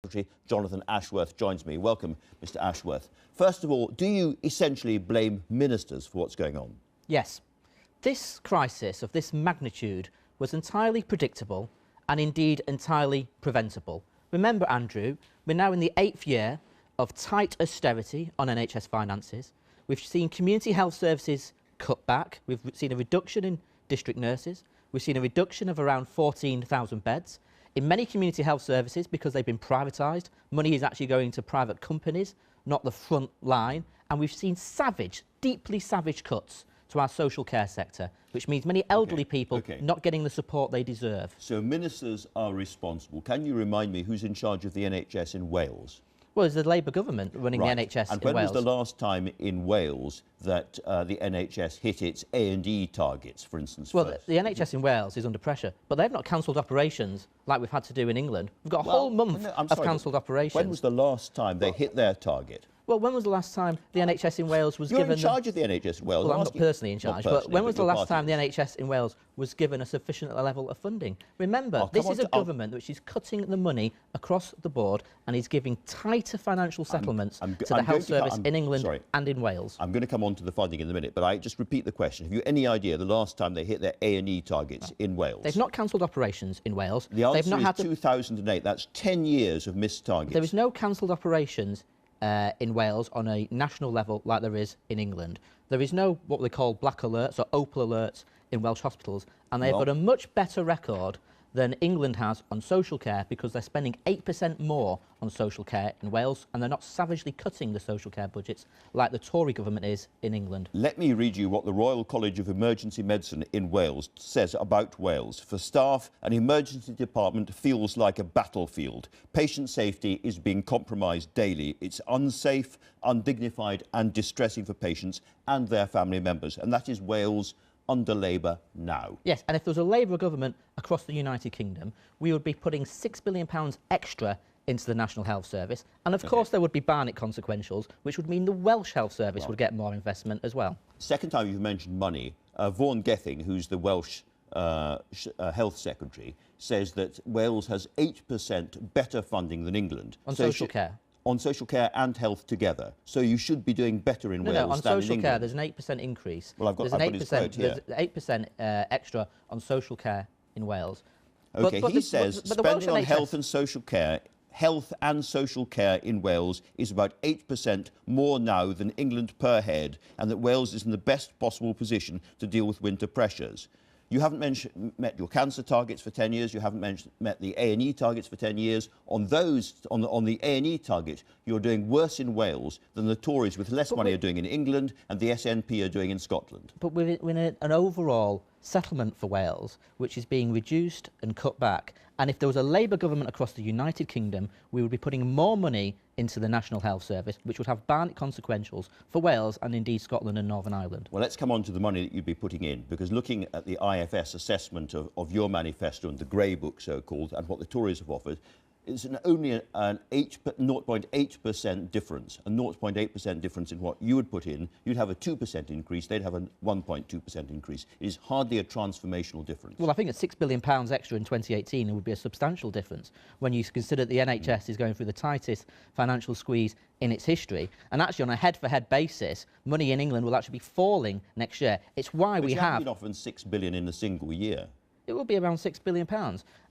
Secretary Jonathan Ashworth joins me. Welcome, Mr. Ashworth. First of all, do you essentially blame ministers for what's going on? Yes. This crisis of this magnitude was entirely predictable and indeed entirely preventable. Remember, Andrew, we're now in the 8th year of tight austerity on NHS finances. We've seen community health services cut back. We've seen a reduction in district nurses. We've seen a reduction of around 14,000 beds. In many community health services, because they've been privatised, money is actually going to private companies, not the front line. And we've seen savage, deeply savage cuts to our social care sector, which means many elderly people not getting the support they deserve. So ministers are responsible. Can you remind me who's in charge of the NHS in Wales? Well, it's the Labour government running the NHS in Wales. And when was the last time in Wales that the NHS hit its A&E targets, for instance? Well, the NHS in Wales is under pressure, but they've not cancelled operations like we've had to do in England. We've got a whole month of cancelled operations. When was the last time they hit their target? Well, when was the last time the NHS in Wales was given... You're in charge of the NHS in Wales. Well, I'm not personally in charge, but when was the last time the NHS in Wales was given a sufficient level of funding? Remember, this is a government which is cutting the money across the board and is giving tighter financial settlements to the health service in England and in Wales. I'm going to come on to the funding in a minute, but I just repeat the question. Have you any idea the last time they hit their A&E targets in Wales? They've not cancelled operations in Wales. The answer is 2008. That's 10 years of missed targets. There is no cancelled operations in Wales on a national level like there is in England. There is no what they call black alerts or opal alerts in Welsh hospitals, and they've got a much better record than England has on social care because they're spending 8% more on social care in Wales, and they're not savagely cutting the social care budgets like the Tory government is in England. Let me read you what the Royal College of Emergency Medicine in Wales says about Wales. For staff, an emergency department feels like a battlefield. Patient safety is being compromised daily. It's unsafe, undignified and distressing for patients and their family members. And that is Wales under Labour now. Yes, and if there was a Labour government across the United Kingdom, we would be putting £6 billion extra into the National Health Service. And of course there would be Barnett consequentials, which would mean the Welsh Health Service would get more investment as well. Second time you've mentioned money, Vaughan Gething, who's the Welsh Health Secretary, says that Wales has 8% better funding than England. On social care? On social care and health together. So you should be doing better in Wales than in England. No, on social care, there's an 8% increase. Well, I've got his quote here. There's 8% extra on social care in Wales. OK, he says spending on health and social care in Wales is about 8% more now than England per head, and that Wales is in the best possible position to deal with winter pressures. You haven't met your cancer targets for 10 years. You haven't met the A&E targets for 10 years. On the A&E target, you're doing worse in Wales than the Tories with less money are doing in England and the SNP are doing in Scotland. But we're in an overall settlement for Wales, which is being reduced and cut back. And if there was a Labour government across the United Kingdom, we would be putting more money into the National Health Service, which would have Barnett consequentials for Wales and indeed Scotland and Northern Ireland. Well, let's come on to the money that you'd be putting in, because looking at the IFS assessment of your manifesto and the Grey Book, so-called, and what the Tories have offered, it's only an 0.8% difference, a 0.8% difference in what you would put in. You'd have a 2% increase, they'd have a 1.2% increase. It is hardly a transformational difference. Well, I think at £6 billion extra in 2018, it would be a substantial difference when you consider that the NHS is going through the tightest financial squeeze in its history. And actually, on a head-for-head basis, money in England will actually be falling next year. It's why we have... But you haven't been offered £6 billion in a single year. It will be around £6 billion.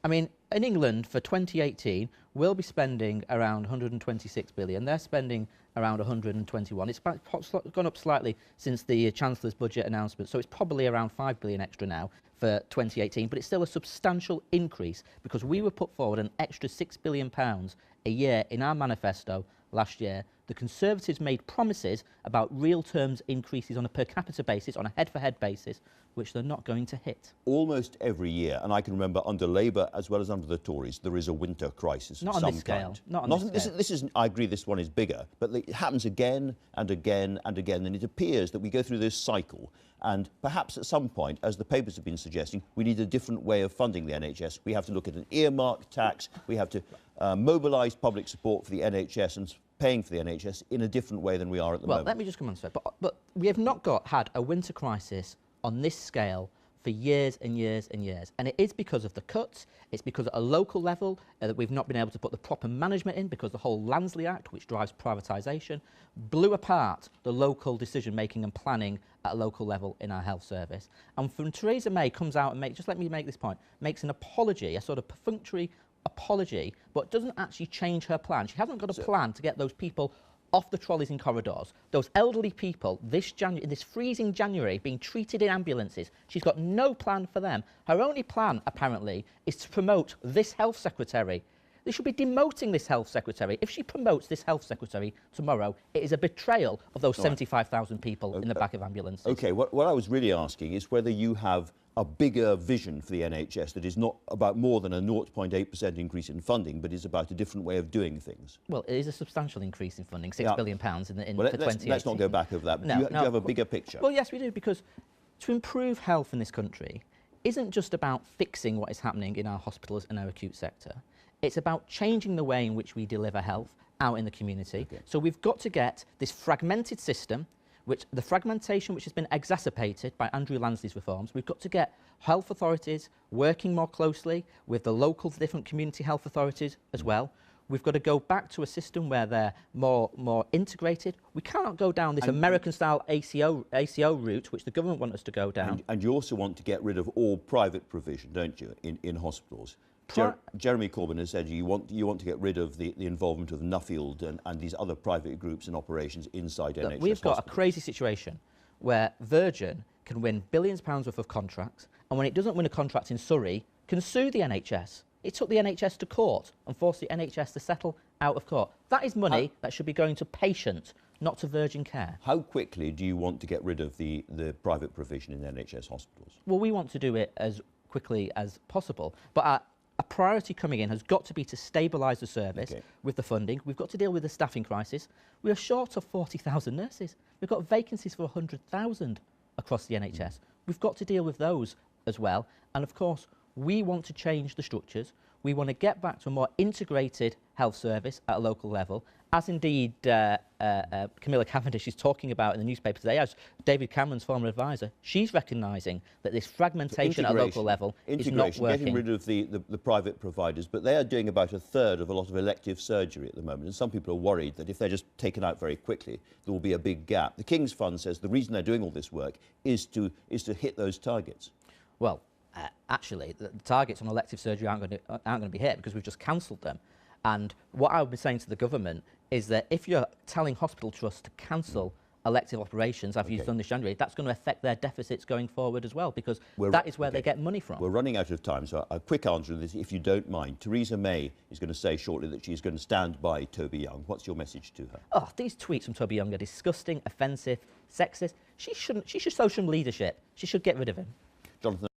I mean, in England for 2018, we'll be spending around 126 billion. They're spending around 121. It's gone up slightly since the Chancellor's budget announcement, so it's probably around 5 billion extra now for 2018, but it's still a substantial increase because we were put forward an extra £6 billion a year in our manifesto last year. The Conservatives made promises about real terms increases on a per capita basis, on a head-for-head basis, which they're not going to hit. Almost every year, and I can remember under Labour as well as under the Tories, there is a winter crisis of some kind. Not on this scale. Not on this scale. This is, I agree this one is bigger, but it happens again and again and again, and it appears that we go through this cycle. And perhaps at some point, as the papers have been suggesting, we need a different way of funding the NHS. We have to look at an earmark tax. We have to mobilise public support for the NHS and paying for the NHS in a different way than we are at the moment. Well, let me just come on to that. But we have not had a winter crisis on this scale for years and years and years. And it is because of the cuts, it's because at a local level that we've not been able to put the proper management in, because the whole Lansley Act, which drives privatisation, blew apart the local decision-making and planning at a local level in our health service. And when Theresa May comes out and just let me make this point, makes an apology, a sort of perfunctory apology, but doesn't actually change her plan. She hasn't got a plan to get those people off the trolleys in corridors. Those elderly people, in this freezing January, being treated in ambulances. She's got no plan for them. Her only plan, apparently, is to promote this health secretary. They should be demoting this health secretary. If she promotes this health secretary tomorrow, it is a betrayal of those 75,000 people in the back of ambulances. OK, what I was really asking is whether you have a bigger vision for the NHS that is not about more than a 0.8% increase in funding, but is about a different way of doing things. Well, it is a substantial increase in funding, £6 billion for 2018. Let's not go back over that, but do you have a bigger picture? Well, yes, we do, because to improve health in this country isn't just about fixing what is happening in our hospitals and our acute sector. It's about changing the way in which we deliver health out in the community. Okay. So we've got to get this fragmented system, the fragmentation which has been exacerbated by Andrew Lansley's reforms. We've got to get health authorities working more closely with the local different community health authorities as well. We've got to go back to a system where they're more integrated. We cannot go down this American-style ACO route, which the government want us to go down. And you also want to get rid of all private provision, don't you, in hospitals? Jeremy Corbyn has said you want to get rid of the involvement of Nuffield and these other private groups and operations inside NHS hospitals. We've got a crazy situation where Virgin can win billions of pounds worth of contracts, and when it doesn't win a contract in Surrey, can sue the NHS. It took the NHS to court and forced the NHS to settle out of court. That is money that should be going to patients, not to Virgin Care. How quickly do you want to get rid of the private provision in NHS hospitals? Well, we want to do it as quickly as possible, but a priority coming in has got to be to stabilise the service with the funding. We've got to deal with the staffing crisis. We are short of 40,000 nurses. We've got vacancies for 100,000 across the NHS. We've got to deal with those as well. And of course, we want to change the structures. We want to get back to a more integrated health service at a local level, as indeed Camilla Cavendish is talking about in the newspaper today, as David Cameron's former advisor. She's recognising that this fragmentation at a local level is not working. Getting rid of the private providers, but they are doing about a third of a lot of elective surgery at the moment, and some people are worried that if they're just taken out very quickly, there will be a big gap. The King's Fund says the reason they're doing all this work is to hit those targets. Well, actually, the targets on elective surgery aren't going to be hit because we've just cancelled them. And what I would be saying to the government is that if you're telling hospital trusts to cancel elective operations, as you've done this January, that's going to affect their deficits going forward as well, because that is where they get money from. We're running out of time, so a quick answer to this, if you don't mind. Theresa May is going to say shortly that she's going to stand by Toby Young. What's your message to her? Oh, these tweets from Toby Young are disgusting, offensive, sexist. She should show some leadership. She should get rid of him. Jonathan